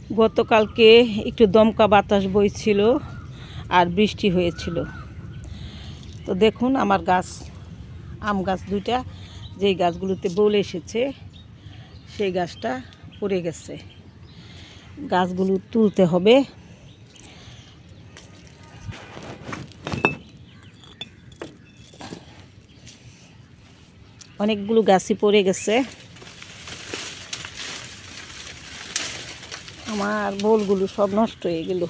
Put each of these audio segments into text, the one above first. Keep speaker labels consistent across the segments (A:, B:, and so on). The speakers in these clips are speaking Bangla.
A: গতকালকে একটু দমকা বাতাস বইছিল আর বৃষ্টি হয়েছিল। তো দেখুন আমার গাছ, আম গাছ দুইটা, যেই গাছগুলোতে বউল এসেছে সেই গাছটা পড়ে গেছে। গাছগুলো তুলতে হবে। অনেকগুলো গাছই পড়ে গেছে। আমার বউলগুলো সব নষ্ট হয়ে গেল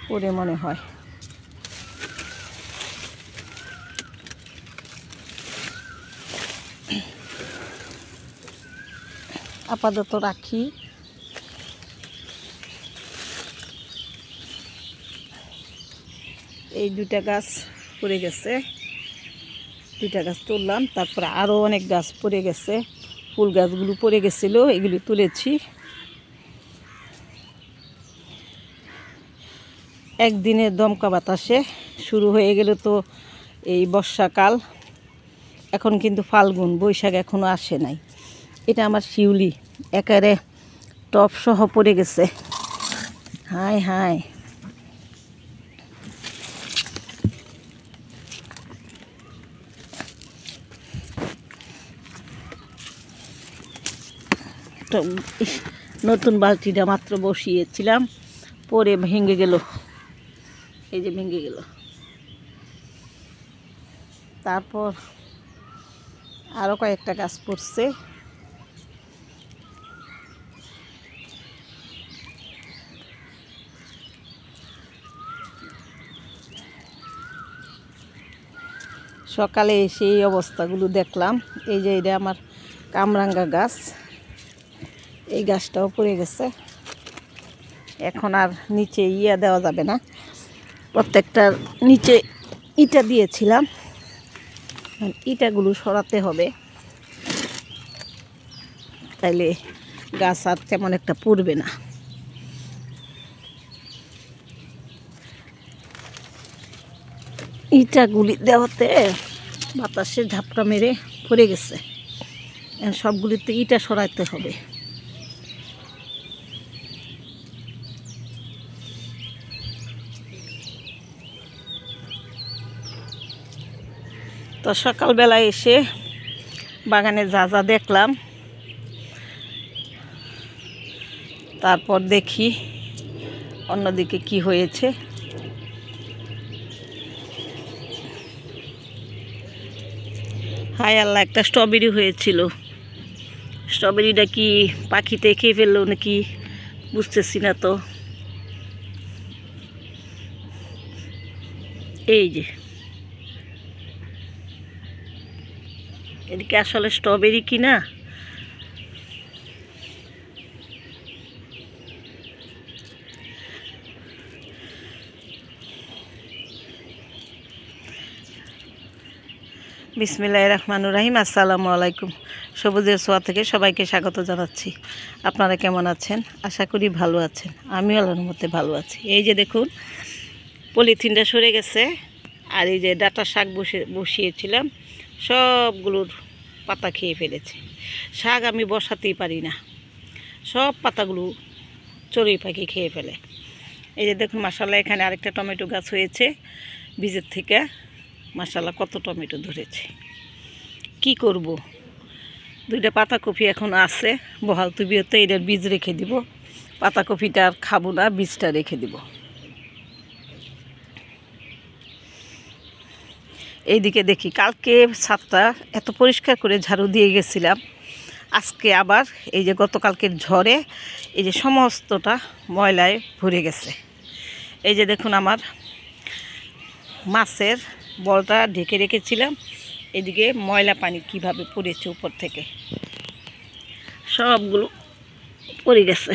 A: পড়ে মনে হয়। আপাতত রাখি। এই দুইটা গাছ পড়ে গেছে, দুইটা গাছ তুললাম। তারপরে আরও অনেক গাছ পড়ে গেছে, ফুল গাছগুলো পড়ে গেছিলো, এগুলি তুলেছি। একদিনের দমকা বাতাসে শুরু হয়ে গেল তো এই বর্ষাকাল। এখন কিন্তু ফাল্গুন, বৈশাখ এখনও আসে নাই। এটা আমার শিউলি একেবারে টপ সহ পড়ে গেছে। হায় হায়, নতুন বালতিটা মাত্র বসিয়েছিলাম, পরে ভেঙে গেল। এই যে ভেঙে গেল। তারপর আরও কয়েকটা গাছ পড়ছে। সকালে এসে এই অবস্থাগুলো দেখলাম। এই যে এটা আমার কামরাঙ্গা গাছ, এই গাছটাও পড়ে গেছে। এখন আর নিচে দেওয়া যাবে না, প্রত্যেকটার নিচে ইটা দিয়েছিলাম, ইটাগুলো সরাতে হবে, তাইলে গাছ আর তেমন একটা পড়বে না। ইটাগুলি দেওয়াতে বাতাসে ঝাপটা মেরে পড়ে গেছে। সবগুলিতে ইটা সরাইতে হবে। তো সকালবেলায় এসে বাগানে যা যা দেখলাম, তারপর দেখি অন্যদিকে কি হয়েছে। হায় আল্লাহ, একটা স্ট্রবেরি হয়েছিল। স্ট্রবেরিটা কি পাখিতে খেয়ে ফেললো নাকি বুঝতেছি না। তো এই যে এদিকে আসলে স্ট্রবেরি কি না, বিসমিল্লাহির রহমানির রহিম। আসসালামু আলাইকুম। সবুজের ছোঁয়া থেকে সবাইকে স্বাগত জানাচ্ছি। আপনারা কেমন আছেন? আশা করি ভালো আছেন। আমিও আল্লাহর রহমতে ভালো আছি। এই যে দেখুন পলিথিনটা সরে গেছে, আর এই যে ডাঁটা শাক বসিয়েছিলাম সবগুলোর পাতা খেয়ে ফেলেছে। শাক আমি বসাতেই পারি না, সব পাতাগুলো চড়ুই পাখি খেয়ে ফেলে। এই যে দেখুন মাশাআল্লাহ, এখানে আরেকটা টমেটো গাছ হয়েছে বীজের থেকে। মাশাআল্লাহ কত টমেটো ধরেছে। কি করব, দুইটা পাতাকপি এখন আছে বহাল তুবিয়তে, এটার বীজ রেখে দিব। পাতাকপিটা আর খাবো না, বীজটা রেখে দিব। এইদিকে দেখি, কালকে ছাদটা এত পরিষ্কার করে ঝাড়ু দিয়ে গেছিলাম, আজকে আবার এই যে গতকালকের ঝড়ে এই যে সমস্তটা ময়লায় ভরে গেছে। এই যে দেখুন আমার মাছের বলটা ঢেকে রেখেছিলাম, এদিকে ময়লা পানি কিভাবে পড়েছে উপর থেকে, সবগুলো পড়ে গেছে।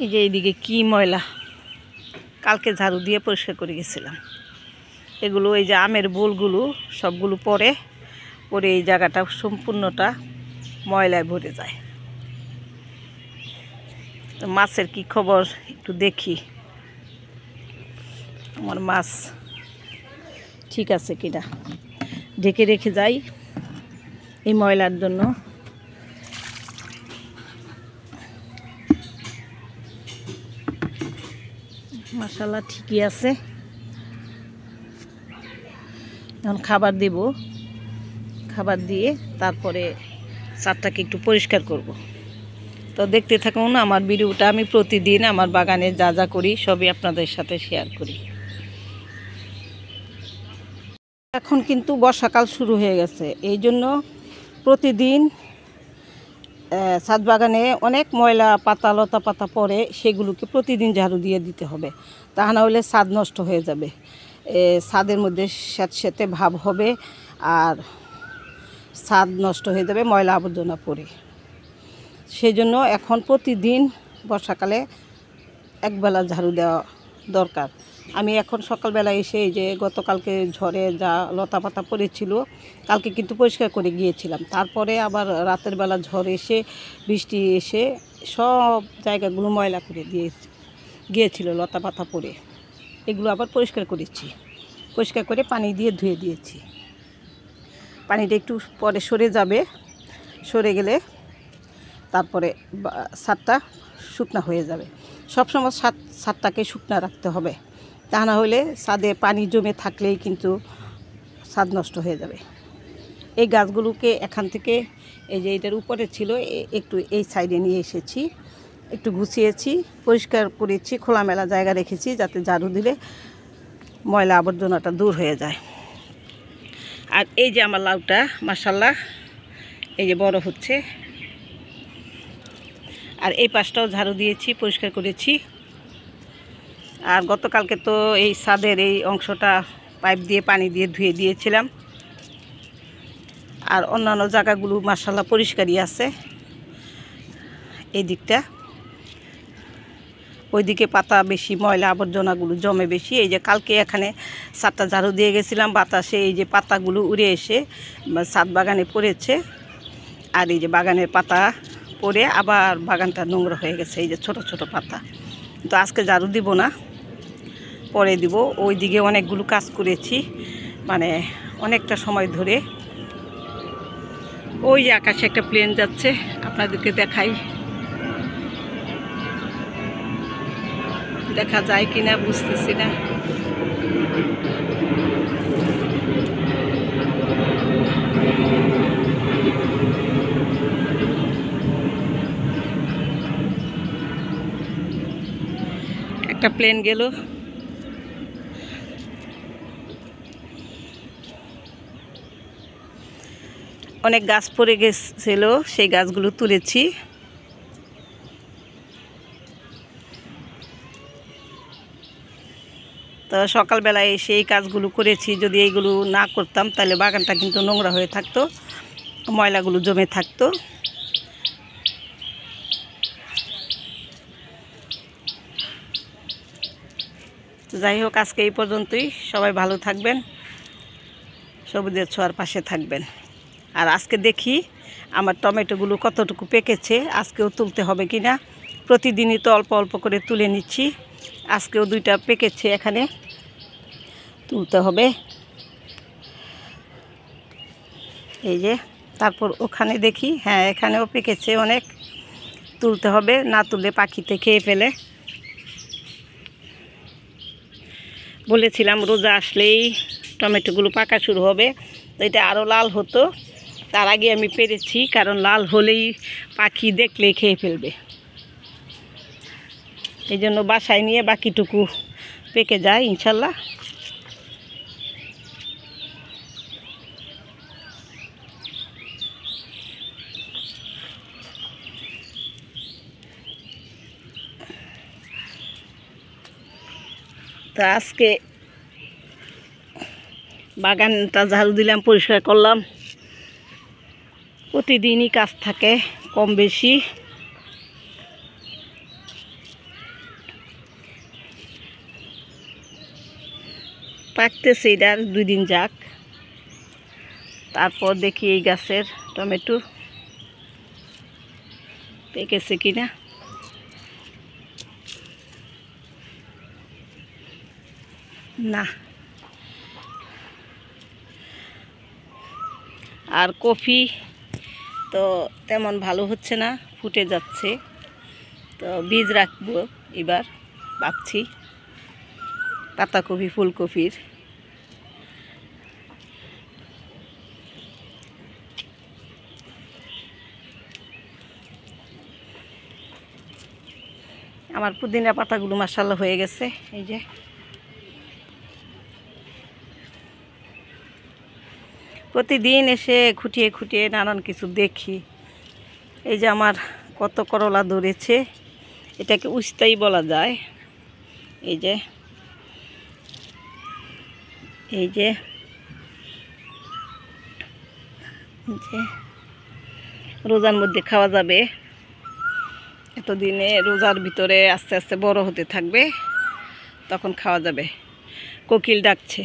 A: এই যে এইদিকে কি ময়লা, কালকে ঝাড়ু দিয়ে পরিষ্কার করে গেছিলাম। এগুলো এই যে আমের বোলগুলো সবগুলো পরে এই জায়গাটা সম্পূর্ণটা ময়লায় ভরে যায়। তো মাছের কি খবর একটু দেখি। আমার মাছ ঠিক আছে কিনা ঢেকে রেখে যাই এই ময়লার জন্য। মাশাআল্লাহ ঠিকই আছে। এখন খাবার দেব, খাবার দিয়ে তারপরে ছাদটাকে একটু পরিষ্কার করব। তো দেখতে থাকুন আমার ভিডিওটা। আমি প্রতিদিন আমার বাগানে যা যা করি সবই আপনাদের সাথে শেয়ার করি। এখন কিন্তু বর্ষাকাল শুরু হয়ে গেছে, এই জন্য প্রতিদিন ছাদ বাগানে অনেক ময়লা পাতা লতা পাতা পড়ে, সেগুলোকে প্রতিদিন ঝাড়ু দিয়ে দিতে হবে, তা না হলে ছাদ নষ্ট হয়ে যাবে। ছাদের মধ্যে স্যাঁতস্যাঁতে ভাব হবে আর ছাদ নষ্ট হয়ে যাবে ময়লা আবর্জনা পড়ে। সেই জন্য এখন প্রতিদিন বর্ষাকালে একবেলা ঝাড়ু দেওয়া দরকার। আমি এখন সকালবেলা এসে এই যে গতকালকে ঝড়ে যা লতা পাতা পড়েছিল কালকে কিন্তু পরিষ্কার করে গিয়েছিলাম, তারপরে আবার রাতের বেলা ঝড় এসে বৃষ্টি এসে সব জায়গাগুলো ময়লা করে গিয়েছিল লতা পাতা পড়ে, এগুলো আবার পরিষ্কার করেছি। পরিষ্কার করে পানি দিয়ে ধুয়ে দিয়েছি। পানিটা একটু পরে সরে যাবে, সরে গেলে তারপরে ছাদটা শুকনা হয়ে যাবে। সবসময় ছাদটাকে শুকনা রাখতে হবে, তা না হলে ছাদে পানি জমে থাকলেই কিন্তু ছাদ নষ্ট হয়ে যাবে। এই গাছগুলোকে এখান থেকে এই যে এটার উপরে ছিল একটু এই সাইডে নিয়ে এসেছি, একটু গুছিয়েছি, পরিষ্কার করেছি, খোলামেলা জায়গা রেখেছি যাতে ঝাড়ু দিলে ময়লা আবর্জনাটা দূর হয়ে যায়। আর এই যে আমার লাউটা মাশাআল্লাহ এই যে বড় হচ্ছে। আর এই পাশটাও ঝাড়ু দিয়েছি, পরিষ্কার করেছি। আর গতকালকে তো এই ছাদের এই অংশটা পাইপ দিয়ে পানি দিয়ে ধুয়ে দিয়েছিলাম। আর অন্যান্য জায়গাগুলো মাশাআল্লাহ পরিষ্কারই আছে। এই দিকটা, ওইদিকে পাতা বেশি, ময়লা আবর্জনাগুলো জমে বেশি। এই যে কালকে এখানে ছাদটা ঝাড়ু দিয়ে গেছিলাম, বাতাসে এই যে পাতাগুলো উড়ে এসে ছাদ বাগানে পড়েছে। আর এই যে বাগানের পাতা পড়ে আবার বাগানটা নোংরা হয়ে গেছে, এই যে ছোট ছোট পাতা। তো আজকে ঝাড়ু দিব না, পরে দিব। ওইদিকে অনেকগুলো কাজ করেছি, মানে অনেকটা সময় ধরে। ওই যে আকাশে একটা প্লেন যাচ্ছে, আপনাদেরকে দেখাই, দেখা যায় কিনা বুঝতেছি না। একটা প্লেন গেল। অনেক গাছ পড়ে গেছিল, সেই গাছগুলো তুলেছি। তো সকালবেলায় এসে এই কাজগুলো করেছি। যদি এইগুলো না করতাম তাহলে বাগানটা কিন্তু নোংরা হয়ে থাকতো, ময়লাগুলো জমে থাকতো। তো যাই হোক, আজকে এই পর্যন্তই। সবাই ভালো থাকবেন, সবুজের ছোঁয়ার পাশে থাকবেন। আর আজকে দেখি আমার টমেটোগুলো কতটুকু পেকেছে, আজকেও তুলতে হবে কি না। প্রতিদিনই তো অল্প অল্প করে তুলে নিচ্ছি, আজকেও 2টা পেকেছে, এখানে তুলতে হবে। এই যে তারপর ওখানে দেখি, হ্যাঁ এখানেও পেকেছে অনেক, তুলতে হবে, না তুললে পাখিতে খেয়ে ফেলে। বলেছিলাম রোজা আসলেই টমেটোগুলো পাকা শুরু হবে, তো এটা আরও লাল হতো। তার আগে আমি পেরেছি, কারণ লাল হলেই পাখি দেখলেই খেয়ে ফেলবে। এই জন্য বাসায় নিয়ে বাকিটুকু পেকে যায় ইনশাল্লাহ। তো আজকে বাগানটা ঝাড়ু দিলাম, পরিষ্কার করলাম। প্রতিদিনই কাজ থাকে কম বেশি। পাকতেছে, এটা আর 2 দিন যাক, তারপর দেখি এই গাছের টমেটো পেকেছে কিনা। না, আর কফি তো তেমন ভালো হচ্ছে না, ফুটে যাচ্ছে। তো বীজ রাখবো এবার ভাবছি, পাতাকপি ফুলকপির। আমার পুদিনা পাতাগুলো মাশাআল্লাহ হয়ে গেছে। এই যে প্রতিদিন এসে খুঁটিয়ে খুঁটিয়ে নানান কিছু দেখি। এই যে আমার কত করলা ধরেছে, এটাকে উস্তাই বলা যায়। এই যে এই যে রোজার মধ্যে খাওয়া যাবে, এতদিনে রোজার ভিতরে আস্তে আস্তে বড় হতে থাকবে, তখন খাওয়া যাবে। কোকিল ডাকছে।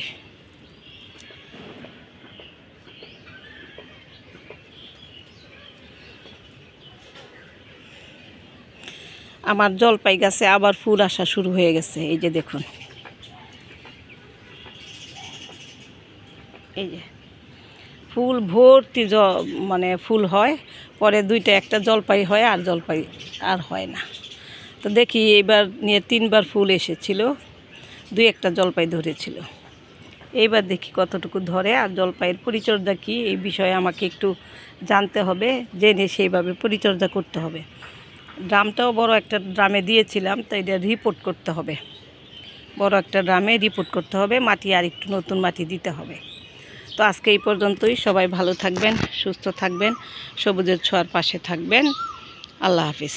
A: আমার জলপাই গাছে আবার ফুল আসা শুরু হয়ে গেছে। এই যে দেখুন, এই যে ফুল ভর্তি মানে ফুল হয়, পরে দুইটা একটা জলপাই হয় আর জলপাই আর হয় না। তো দেখি এইবার নিয়ে 3বার ফুল এসেছিল, 2-1টা জলপাই ধরেছিল। এইবার দেখি কতটুকু ধরে, আর জলপাইয়ের পরিচর্যা কী এই বিষয়ে আমাকে একটু জানতে হবে, জেনে সেইভাবে পরিচর্যা করতে হবে। ড্রামটাও বড় একটা ড্রামে দিয়েছিলাম, তাই এটা রিপোর্ট করতে হবে, বড় একটা ড্রামে রিপোর্ট করতে হবে, মাটি আর একটু নতুন মাটি দিতে হবে। তো আজকে এই পর্যন্তই। সবাই ভালো থাকবেন, সুস্থ থাকবেন, সবুজের ছোঁয়ার পাশে থাকবেন। আল্লাহ হাফিজ।